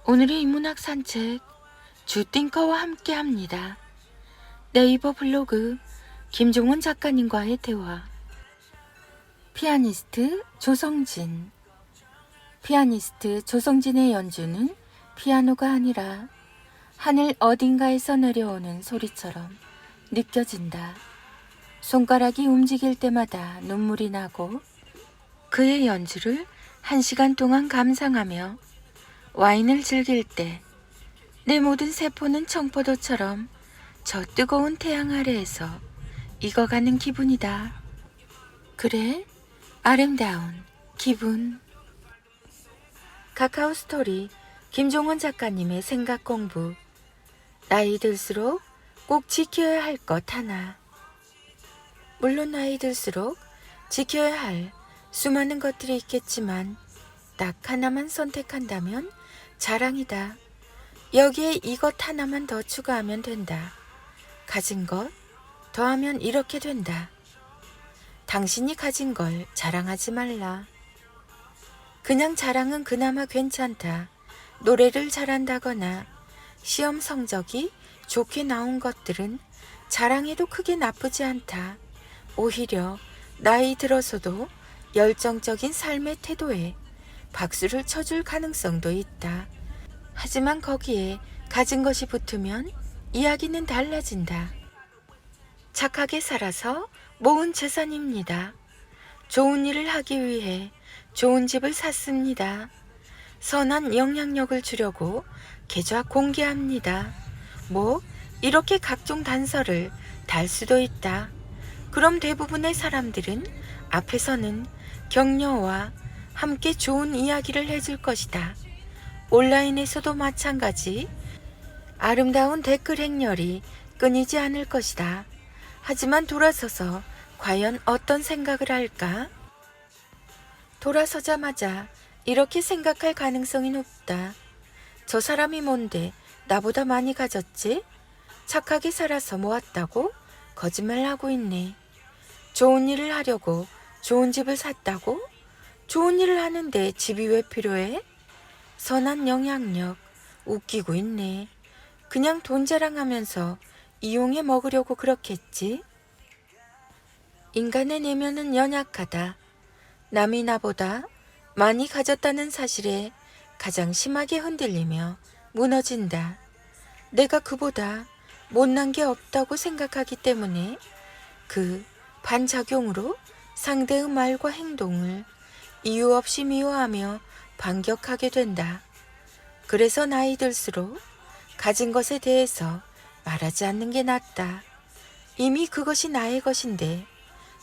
오늘의 인문학 산책 주띵커와 함께합니다. 네이버 블로그 김종원 작가님과의 대화. 피아니스트 조성진. 피아니스트 조성진의 연주는 피아노가 아니라 하늘 어딘가에서 내려오는 소리처럼 느껴진다. 손가락이 움직일 때마다 눈물이 나고 그의 연주를 1시간 동안 감상하며 와인을 즐길 때 내 모든 세포는 청포도처럼 저 뜨거운 태양 아래에서 익어가는 기분이다. 그래, 아름다운 기분. 카카오 스토리 김종원 작가님의 생각 공부. 나이 들수록 꼭 지켜야 할 것 하나. 물론 나이 들수록 지켜야 할 수많은 것들이 있겠지만 딱 하나만 선택한다면 자랑이다. 여기에 이것 하나만 더 추가하면 된다. 가진 것 더하면 이렇게 된다. 당신이 가진 걸 자랑하지 말라. 그냥 자랑은 그나마 괜찮다. 노래를 잘한다거나 시험 성적이 좋게 나온 것들은 자랑해도 크게 나쁘지 않다. 오히려 나이 들어서도 열정적인 삶의 태도에 박수를 쳐줄 가능성도 있다. 하지만 거기에 가진 것이 붙으면 이야기는 달라진다. 착하게 살아서 모은 재산입니다. 좋은 일을 하기 위해 좋은 집을 샀습니다. 선한 영향력을 주려고 계좌 공개합니다. 이렇게 각종 단서를 달 수도 있다. 그럼 대부분의 사람들은 앞에서는 격려와 함께 좋은 이야기를 해줄 것이다. 온라인에서도 마찬가지. 아름다운 댓글 행렬이 끊이지 않을 것이다. 하지만 돌아서서 과연 어떤 생각을 할까? 돌아서자마자 이렇게 생각할 가능성이 높다. 저 사람이 뭔데 나보다 많이 가졌지? 착하게 살아서 모았다고? 거짓말하고 있네. 좋은 일을 하려고 좋은 집을 샀다고? 좋은 일을 하는데 집이 왜 필요해? 선한 영향력, 웃기고 있네. 그냥 돈 자랑하면서 이용해 먹으려고 그렇겠지? 인간의 내면은 연약하다. 남이 나보다 많이 가졌다는 사실에 가장 심하게 흔들리며 무너진다. 내가 그보다 못난 게 없다고 생각하기 때문에 그 반작용으로 상대의 말과 행동을 이유 없이 미워하며 반격하게 된다. 그래서 나이 들수록 가진 것에 대해서 말하지 않는 게 낫다. 이미 그것이 나의 것인데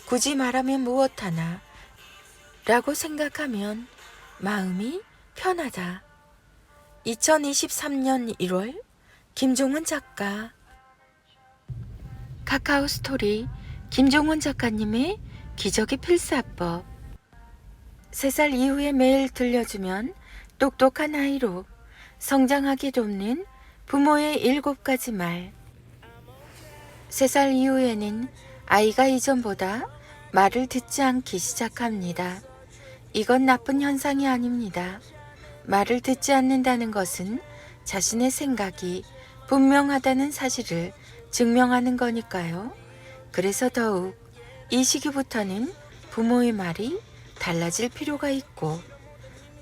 굳이 말하면 무엇하나 라고 생각하면 마음이 편하다. 2023년 1월 김종원 작가. 카카오 스토리 김종원 작가님의 기적의 필사법. 3살 이후에 매일 들려주면 똑똑한 아이로 성장하게 돕는 부모의 7가지 말. 3살 이후에는 아이가 이전보다 말을 듣지 않기 시작합니다. 이건 나쁜 현상이 아닙니다. 말을 듣지 않는다는 것은 자신의 생각이 분명하다는 사실을 증명하는 거니까요. 그래서 더욱 이 시기부터는 부모의 말이 달라질 필요가 있고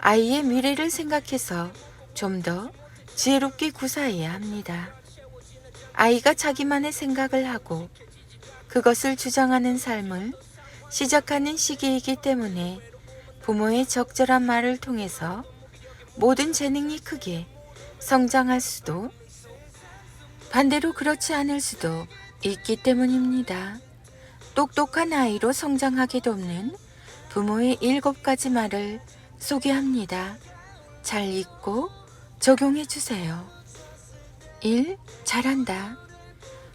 아이의 미래를 생각해서 좀 더 지혜롭게 구사해야 합니다. 아이가 자기만의 생각을 하고 그것을 주장하는 삶을 시작하는 시기이기 때문에 부모의 적절한 말을 통해서 모든 재능이 크게 성장할 수도 반대로 그렇지 않을 수도 있기 때문입니다. 똑똑한 아이로 성장하게 돕는 부모의 7가지 말을 소개합니다. 잘 읽고 적용해 주세요. 1. 잘한다.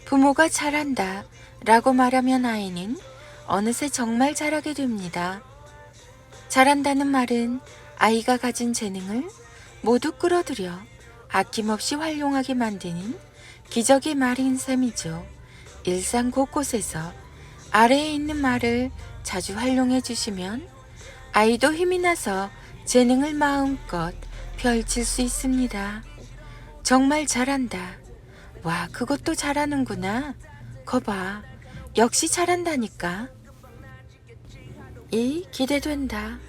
부모가 잘한다 라고 말하면 아이는 어느새 정말 잘하게 됩니다. 잘한다는 말은 아이가 가진 재능을 모두 끌어들여 아낌없이 활용하게 만드는 기적의 말인 셈이죠. 일상 곳곳에서 아래에 있는 말을 자주 활용해 주시면 아이도 힘이 나서 재능을 마음껏 펼칠 수 있습니다. 정말 잘한다. 와, 그것도 잘하는구나. 거봐. 역시 잘한다니까. 이 기대된다.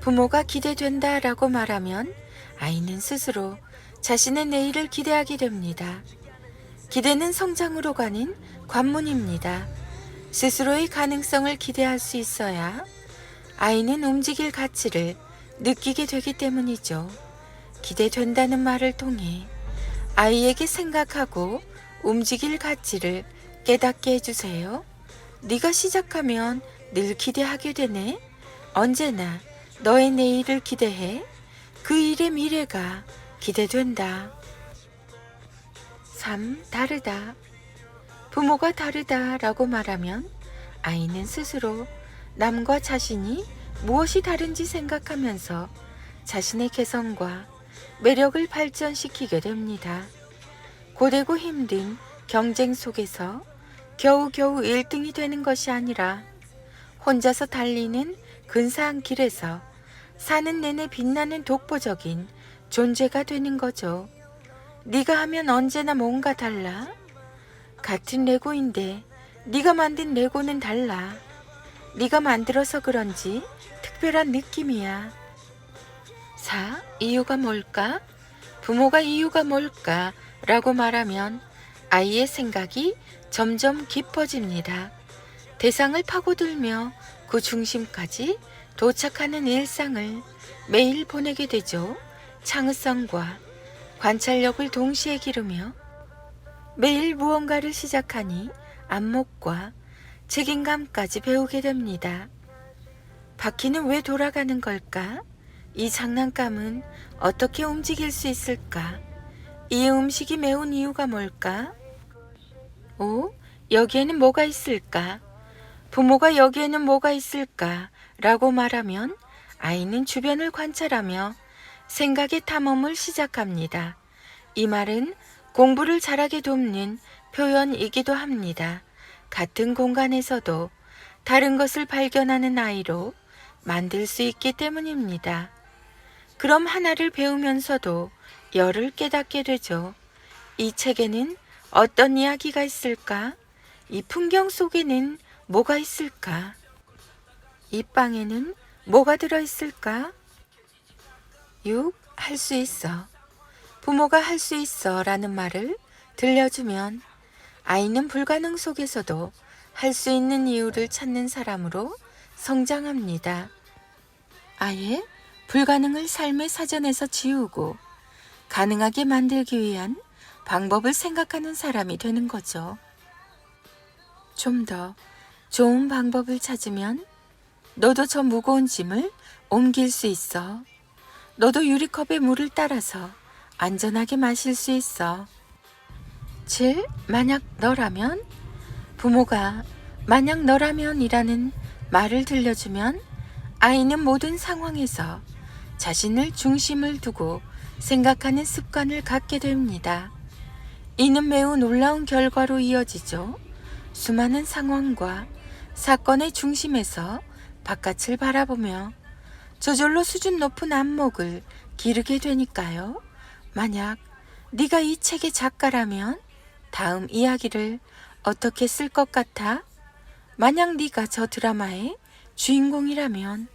부모가 기대된다 라고 말하면 아이는 스스로 자신의 내일을 기대하게 됩니다. 기대는 성장으로 가는 관문입니다. 스스로의 가능성을 기대할 수 있어야 아이는 움직일 가치를 느끼게 되기 때문이죠. 기대된다는 말을 통해 아이에게 생각하고 움직일 가치를 깨닫게 해주세요. 네가 시작하면 늘 기대하게 되네. 언제나 너의 내일을 기대해. 그 일의 미래가 기대된다. 3. 다르다. 부모가 다르다 라고 말하면 아이는 스스로 남과 자신이 무엇이 다른지 생각하면서 자신의 개성과 매력을 발전시키게 됩니다. 고되고 힘든 경쟁 속에서 겨우겨우 1등이 되는 것이 아니라 혼자서 달리는 근사한 길에서 사는 내내 빛나는 독보적인 존재가 되는 거죠. 네가 하면 언제나 뭔가 달라. 같은 레고인데 네가 만든 레고는 달라. 네가 만들어서 그런지 특별한 느낌이야. 4. 이유가 뭘까? 부모가 이유가 뭘까? 라고 말하면 아이의 생각이 점점 깊어집니다. 대상을 파고들며 그 중심까지 도착하는 일상을 매일 보내게 되죠. 창의성과 관찰력을 동시에 기르며 매일 무언가를 시작하니 안목과 책임감까지 배우게 됩니다. 바퀴는 왜 돌아가는 걸까? 이 장난감은 어떻게 움직일 수 있을까? 이 음식이 매운 이유가 뭘까? 5. 여기에는 뭐가 있을까? 부모가 여기에는 뭐가 있을까? 라고 말하면 아이는 주변을 관찰하며 생각의 탐험을 시작합니다. 이 말은 공부를 잘하게 돕는 표현이기도 합니다. 같은 공간에서도 다른 것을 발견하는 아이로 만들 수 있기 때문입니다. 그럼 하나를 배우면서도 열을 깨닫게 되죠. 이 책에는 어떤 이야기가 있을까? 이 풍경 속에는 뭐가 있을까? 이 빵에는 뭐가 들어있을까? 6. 할 수 있어. 부모가 할 수 있어 라는 말을 들려주면 아이는 불가능 속에서도 할 수 있는 이유를 찾는 사람으로 성장합니다. 아예 불가능을 삶의 사전에서 지우고 가능하게 만들기 위한 방법을 생각하는 사람이 되는 거죠. 좀 더 좋은 방법을 찾으면 너도 저 무거운 짐을 옮길 수 있어. 너도 유리컵에 물을 따라서 안전하게 마실 수 있어. 7. 만약 너라면. 부모가 만약 너라면 이라는 말을 들려주면 아이는 모든 상황에서 자신을 중심을 두고 생각하는 습관을 갖게 됩니다. 이는 매우 놀라운 결과로 이어지죠. 수많은 상황과 사건의 중심에서 바깥을 바라보며 저절로 수준 높은 안목을 기르게 되니까요. 만약 네가 이 책의 작가라면 다음 이야기를 어떻게 쓸 것 같아? 만약 네가 저 드라마의 주인공이라면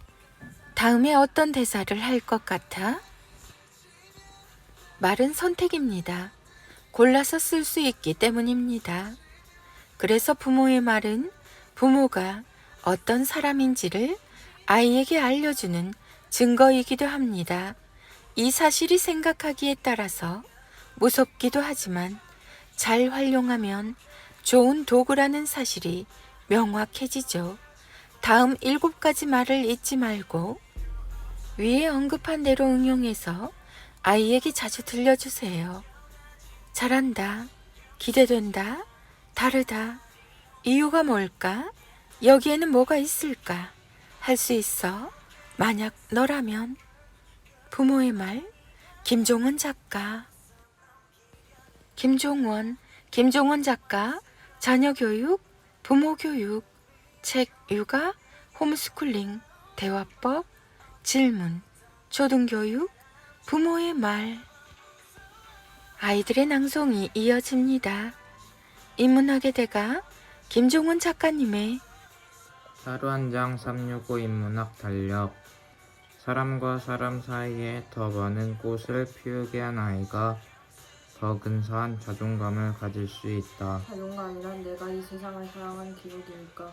다음에 어떤 대사를 할 것 같아? 말은 선택입니다. 골라서 쓸 수 있기 때문입니다. 그래서 부모의 말은 부모가 어떤 사람인지를 아이에게 알려주는 증거이기도 합니다. 이 사실이 생각하기에 따라서 무섭기도 하지만 잘 활용하면 좋은 도구라는 사실이 명확해지죠. 다음 7가지 말을 잊지 말고 위에 언급한 대로 응용해서 아이에게 자주 들려주세요. 잘한다, 기대된다, 다르다, 이유가 뭘까? 여기에는 뭐가 있을까? 할 수 있어. 만약 너라면. 부모의 말. 김종원 작가. 김종원 작가. 자녀교육, 부모교육, 책 육아, 홈스쿨링, 대화법, 질문, 초등교육, 부모의 말. 아이들의 낭송이 이어집니다. 인문학의 대가 김종훈 작가님의 하루 한 장 365 인문학 달력. 사람과 사람 사이에 더 많은 꽃을 피우게 한 아이가 더 근사한 자존감을 가질 수 있다. 자존감이란 내가 이 세상을 사랑한 기록이니까.